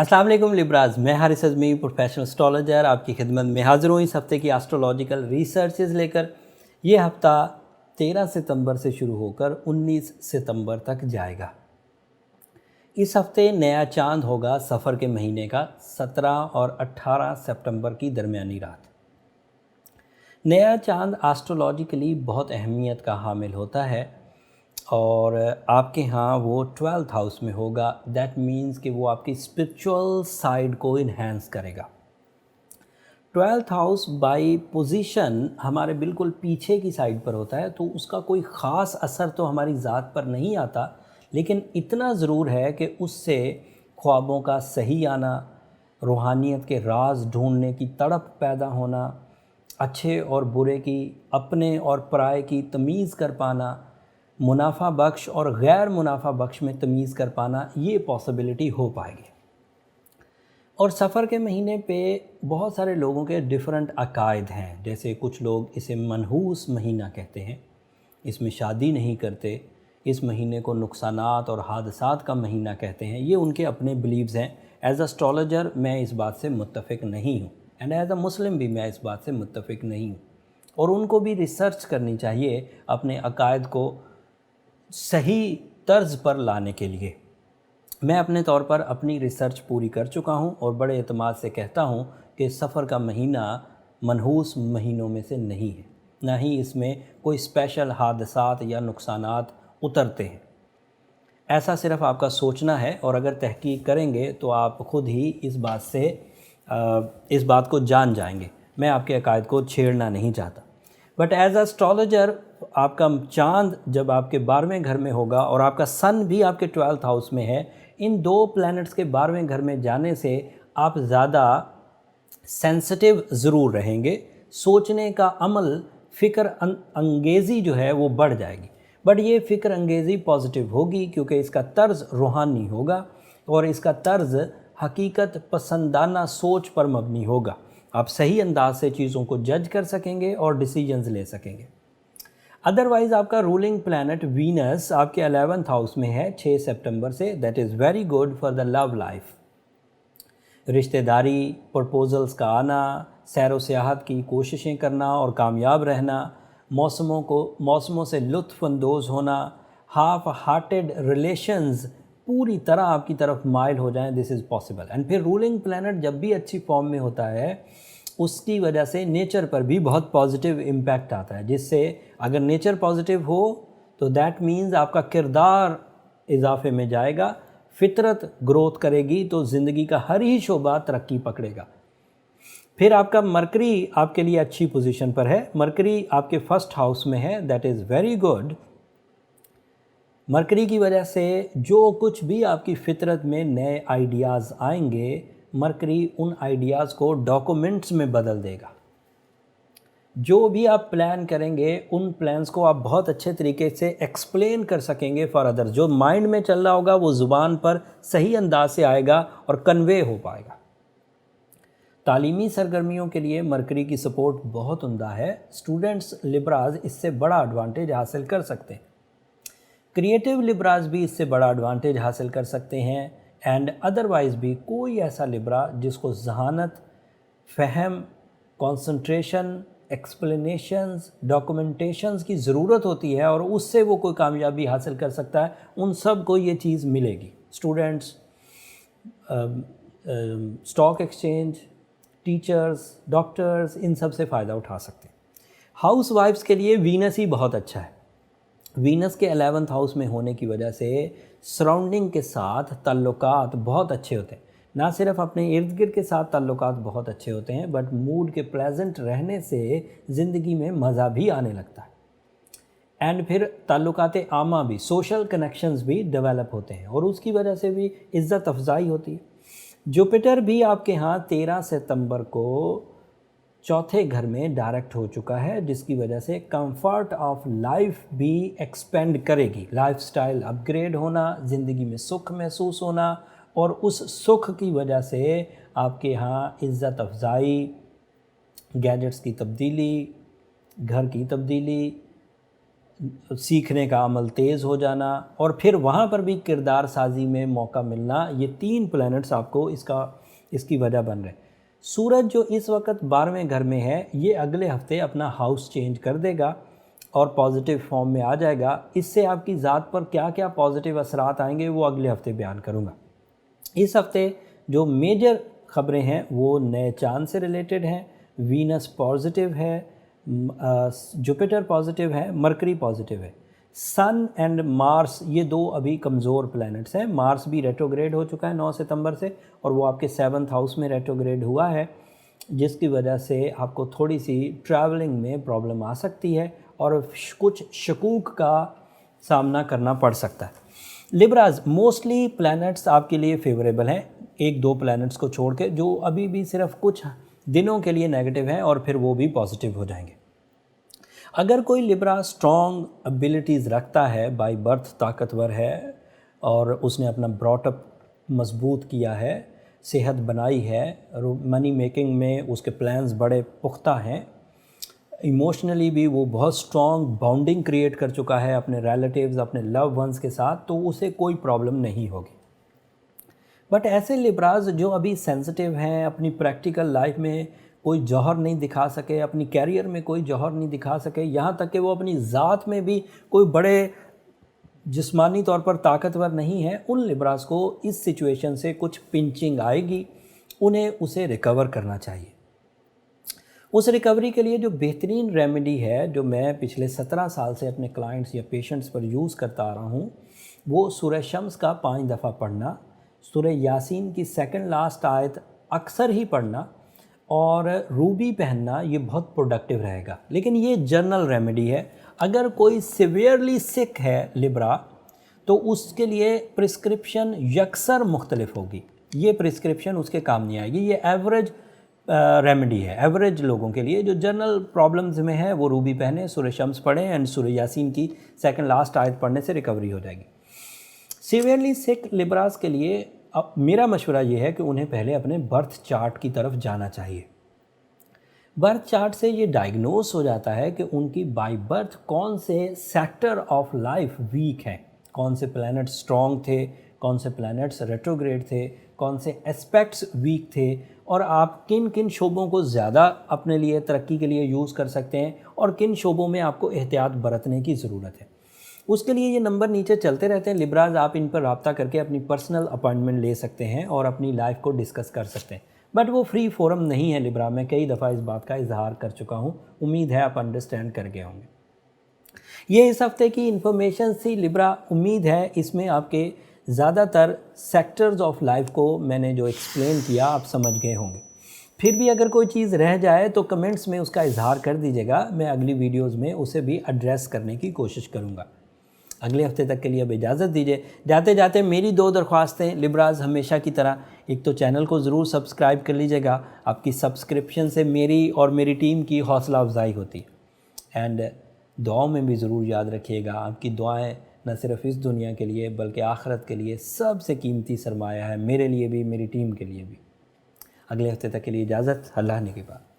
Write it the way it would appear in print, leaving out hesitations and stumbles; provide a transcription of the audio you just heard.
अस्सलाम वालेकुम लिब्राज, मैं हारिस अज़मी प्रोफेशनल एस्ट्रोलॉजर आपकी खिदमत में हाज़िर हूँ इस हफ़्ते की एस्ट्रोलॉजिकल रिसर्चेज़ लेकर। ये हफ़्ता 13 सितंबर से शुरू होकर 19 सितंबर तक जाएगा। इस हफ़्ते नया चांद होगा सफ़र के महीने का 17 और 18 सितंबर की दरमियानी रात। नया चांद एस्ट्रोलॉजिकली बहुत अहमियत का हामिल होता है और आपके यहाँ वो 12th हाउस में होगा। दैट मीन्स कि वो आपकी स्पिरिचुअल साइड को इन्हेंस करेगा। 12th हाउस बाय पोजीशन हमारे बिल्कुल पीछे की साइड पर होता है, तो उसका कोई ख़ास असर तो हमारी ज़ात पर नहीं आता, लेकिन इतना ज़रूर है कि उससे ख्वाबों का सही आना, रूहानियत के राज ढूंढने की तड़प पैदा होना, अच्छे और बुरे की, अपने और पराये की तमीज़ कर पाना, मुनाफा बख्श और गैर मुनाफा बख्श में तमीज़ कर पाना, ये पॉसिबिलिटी हो पाएगी। और सफ़र के महीने पे बहुत सारे लोगों के डिफरेंट अकायद हैं। जैसे कुछ लोग इसे मनहूस महीना कहते हैं, इसमें शादी नहीं करते, इस महीने को नुकसानात और हादसात का महीना कहते हैं। ये उनके अपने बिलीव्स हैं। एज़ एस्ट्रोलॉजर मैं इस बात से मुत्तफ़िक नहीं हूँ, एंड एज़ अ मुस्लिम भी मैं इस बात से मुत्तफ़िक नहीं हूँ। और उनको भी रिसर्च करनी चाहिए अपने अकायद को सही तर्ज पर लाने के लिए। मैं अपने तौर पर अपनी रिसर्च पूरी कर चुका हूं और बड़े एतमाद से कहता हूं कि सफ़र का महीना मनहूस महीनों में से नहीं है, ना ही इसमें कोई स्पेशल हादसात या नुकसानात उतरते हैं। ऐसा सिर्फ़ आपका सोचना है, और अगर तहकीक करेंगे तो आप ख़ुद ही इस बात को जान जाएंगे। मैं आपके अकायद को छेड़ना नहीं चाहता, बट एज़ एस्ट्रोलॉजर आपका चांद जब आपके 12वें घर में होगा और आपका सन भी आपके 12th हाउस में है, इन दो प्लैनेट्स के 12वें घर में जाने से आप ज़्यादा सेंसिटिव ज़रूर रहेंगे। सोचने का अमल, फ़िक्र अंगेज़ी जो है वो बढ़ जाएगी, बट ये फ़िक्र अंगेज़ी पॉजिटिव होगी क्योंकि इसका तर्ज़ रूहानी होगा और इसका तर्ज़ हकीकत पसंदाना सोच पर मबनी होगा। आप सही अंदाज से चीज़ों को जज कर सकेंगे और डिसीजंस ले सकेंगे। अदरवाइज़ आपका रूलिंग प्लैनेट वीनस आपके 11th हाउस में है 6 सितंबर से। That is very good for the love life. रिश्तेदारी, प्रपोजल्स का आना, सैर व सियाहत की कोशिशें करना और कामयाब रहना, मौसमों से लुत्फ़ अंदोज़ होना, हाफ हार्टेड रिलेशंस पूरी तरह आपकी तरफ माइल हो जाएं, दिस इज़ पॉसिबल। एंड फिर रूलिंग प्लैनेट जब भी अच्छी फॉर्म में होता है, उसकी वजह से नेचर पर भी बहुत पॉजिटिव इम्पैक्ट आता है, जिससे अगर नेचर पॉजिटिव हो तो दैट मीन्स आपका किरदार इजाफे में जाएगा, फितरत ग्रोथ करेगी, तो ज़िंदगी का हर ही शोबा तरक्की पकड़ेगा। फिर आपका मरकरी आपके लिए अच्छी पोजीशन पर है। मरकरी आपके 1st हाउस में है। That is very good. Mercury की वजह से जो कुछ भी आपकी फितरत में नए आइडियाज़ आएंगे, मरकरी उन आइडियाज़ को डॉक्यूमेंट्स में बदल देगा। जो भी आप प्लान करेंगे, उन प्लान्स को आप बहुत अच्छे तरीके से एक्सप्लेन कर सकेंगे फॉर अदर। जो माइंड में चल रहा होगा वो ज़ुबान पर सही अंदाज से आएगा और कन्वे हो पाएगा। तालीमी सरगर्मियों के लिए मरकरी की सपोर्ट बहुत उम्दा है। स्टूडेंट्स लिब्राज इससे बड़ा एडवांटेज हासिल कर सकते हैं। क्रिएटिव लिब्राज भी इससे बड़ा एडवांटेज हासिल कर सकते हैं। एंड अदरवाइज़ भी कोई ऐसा लिब्रा जिसको जहानत, फ़हम, कंसंट्रेशन, एक्सप्लेनेशंस, डॉक्यूमेंटेशंस की ज़रूरत होती है और उससे वो कोई कामयाबी हासिल कर सकता है, उन सब को ये चीज़ मिलेगी। Students, stock exchange, teachers, doctors, इन सब से फ़ायदा उठा सकते हैं। हाउस वाइफ्स के लिए वीनस ही बहुत अच्छा है। वीनस के 11th हाउस में होने की वजह से सराउंडिंग के साथ ताल्लुकात बहुत अच्छे होते हैं। ना सिर्फ अपने इर्द गिर्द के साथ ताल्लुकात बहुत अच्छे होते हैं, बट मूड के प्लेजेंट रहने से ज़िंदगी में मज़ा भी आने लगता है। एंड फिर ताल्लुकात आमा भी, सोशल कनेक्शंस भी डेवलप होते हैं और उसकी वजह से भी इज़्ज़त अफजाई होती है। जुपिटर भी आपके यहाँ 13 सितंबर को 4थे घर में डायरेक्ट हो चुका है, जिसकी वजह से कंफर्ट ऑफ लाइफ भी एक्सपेंड करेगी। लाइफस्टाइल अपग्रेड होना, ज़िंदगी में सुख महसूस होना, और उस सुख की वजह से आपके यहाँ इज़्ज़त अफजाई, गैजेट्स की तब्दीली, घर की तब्दीली, सीखने का अमल तेज़ हो जाना और फिर वहाँ पर भी किरदार साजी में मौका मिलना, ये 3 प्लैनेट्स आपको इसकी वजह बन रहे हैं। सूरज जो इस वक्त 12वें घर में है, ये अगले हफ्ते अपना हाउस चेंज कर देगा और पॉजिटिव फॉर्म में आ जाएगा। इससे आपकी ज़ात पर क्या क्या पॉजिटिव असरात आएंगे वो अगले हफ्ते बयान करूँगा। इस हफ्ते जो मेजर ख़बरें हैं वो नए चांद से रिलेटेड हैं। वीनस पॉजिटिव है, जुपिटर पॉजिटिव है, मरकरी पॉजिटिव है। सन एंड मार्स ये 2 अभी कमज़ोर प्लैनेट्स हैं। मार्स भी रेट्रोग्रेड हो चुका है 9 सितंबर से और वो आपके 7th हाउस में रेट्रोग्रेड हुआ है, जिसकी वजह से आपको थोड़ी सी ट्रैवलिंग में प्रॉब्लम आ सकती है और कुछ शकूक का सामना करना पड़ सकता है। लिब्राज, मोस्टली प्लैनेट्स आपके लिए फेवरेबल हैं, 1-2 प्लैनेट्स को छोड़ के, जो अभी भी सिर्फ कुछ दिनों के लिए नेगेटिव हैं और फिर वो भी पॉजिटिव हो जाएंगे। अगर कोई लिब्रा स्ट्रॉन्ग एबिलिटीज़ रखता है, बाय बर्थ ताकतवर है और उसने अपना ब्रॉटअप मजबूत किया है, सेहत बनाई है, मनी मेकिंग में उसके प्लान्स बड़े पुख्ता हैं, इमोशनली भी वो बहुत स्ट्रॉन्ग बॉन्डिंग क्रिएट कर चुका है अपने रिलेटिव्स, अपने लव वंस के साथ, तो उसे कोई प्रॉब्लम नहीं होगी। बट ऐसे लिब्राज जो अभी सेंसिटिव हैं, अपनी प्रैक्टिकल लाइफ में कोई जौहर नहीं दिखा सके, अपनी कैरियर में कोई जौहर नहीं दिखा सके, यहाँ तक कि वो अपनी ज़ात में भी कोई बड़े जिस्मानी तौर पर ताकतवर नहीं है, उन लिब्राज को इस सिचुएशन से कुछ पिंचिंग आएगी, उन्हें उसे रिकवर करना चाहिए। उस रिकवरी के लिए जो बेहतरीन रेमेडी है, जो मैं पिछले 17 साल से अपने क्लाइंट्स या पेशेंट्स पर यूज़ करता आ रहा हूँ, वो सूरह शम्स का 5 दफ़ा पढ़ना, सूरह यासीन की सेकंड लास्ट आयत अक्सर ही पढ़ना और रूबी पहनना, ये बहुत प्रोडक्टिव रहेगा। लेकिन ये जनरल रेमेडी है। अगर कोई सिवियरली सिक है लिब्रा, तो उसके लिए प्रिस्क्रिप्शन यकसर मुख्तलिफ होगी, ये प्रिस्क्रिप्शन उसके काम नहीं आएगी। ये एवरेज रेमेडी है, एवरेज लोगों के लिए। जो जनरल प्रॉब्लम्स में है वो रूबी पहने, सूरह शम्स पढ़ें एंड सूरह यासीन की सेकंड लास्ट आयत पढ़ने से रिकवरी हो जाएगी। सीवियरली सिक लिब्रास के लिए अब मेरा मशवरा ये है कि उन्हें पहले अपने बर्थ चार्ट की तरफ जाना चाहिए। बर्थ चार्ट से ये डायग्नोस हो जाता है कि उनकी बाय बर्थ कौन से सेक्टर ऑफ लाइफ वीक हैं, कौन से प्लैनेट्स स्ट्रॉन्ग थे, कौन से प्लैनेट्स रेट्रोग्रेड थे, कौन से एस्पेक्ट्स वीक थे और आप किन किन शोबों को ज़्यादा अपने लिए तरक्की के लिए यूज़ कर सकते हैं और किन शोबों में आपको एहतियात बरतने की ज़रूरत है। उसके लिए ये नंबर नीचे चलते रहते हैं लिब्राज, आप इन पर रब्ता करके अपनी पर्सनल अपॉइंटमेंट ले सकते हैं और अपनी लाइफ को डिस्कस कर सकते हैं। बट वो फ्री फोरम नहीं है लिब्रा, मैं कई दफ़ा इस बात का इजहार कर चुका हूँ, उम्मीद है आप अंडरस्टैंड कर गए होंगे। ये इस हफ्ते की इन्फॉर्मेशन थी लिब्रा, उम्मीद है इसमें आपके ज़्यादातर सेक्टर्स ऑफ लाइफ को मैंने जो एक्सप्लेन किया आप समझ गए होंगे। फिर भी अगर कोई चीज़ रह जाए तो कमेंट्स में उसका इजहार कर दीजिएगा, मैं अगली वीडियोज़ में उसे भी एड्रेस करने की कोशिश करूँगा। अगले हफ्ते तक के लिए अब इजाज़त दीजिए। जाते जाते मेरी 2 दरख्वास्तें लिब्राज, हमेशा की तरह, एक तो चैनल को ज़रूर सब्सक्राइब कर लीजिएगा, आपकी सब्सक्रिप्शन से मेरी और मेरी टीम की हौसला अफजाई होती है। एंड दुआओं में भी ज़रूर याद रखिएगा, आपकी दुआएं न सिर्फ इस दुनिया के लिए बल्कि आखिरत के लिए सबसे कीमती सरमाया है, मेरे लिए भी, मेरी टीम के लिए भी। अगले हफ्ते तक के लिए इजाज़त, अल्लाह ने के बाद।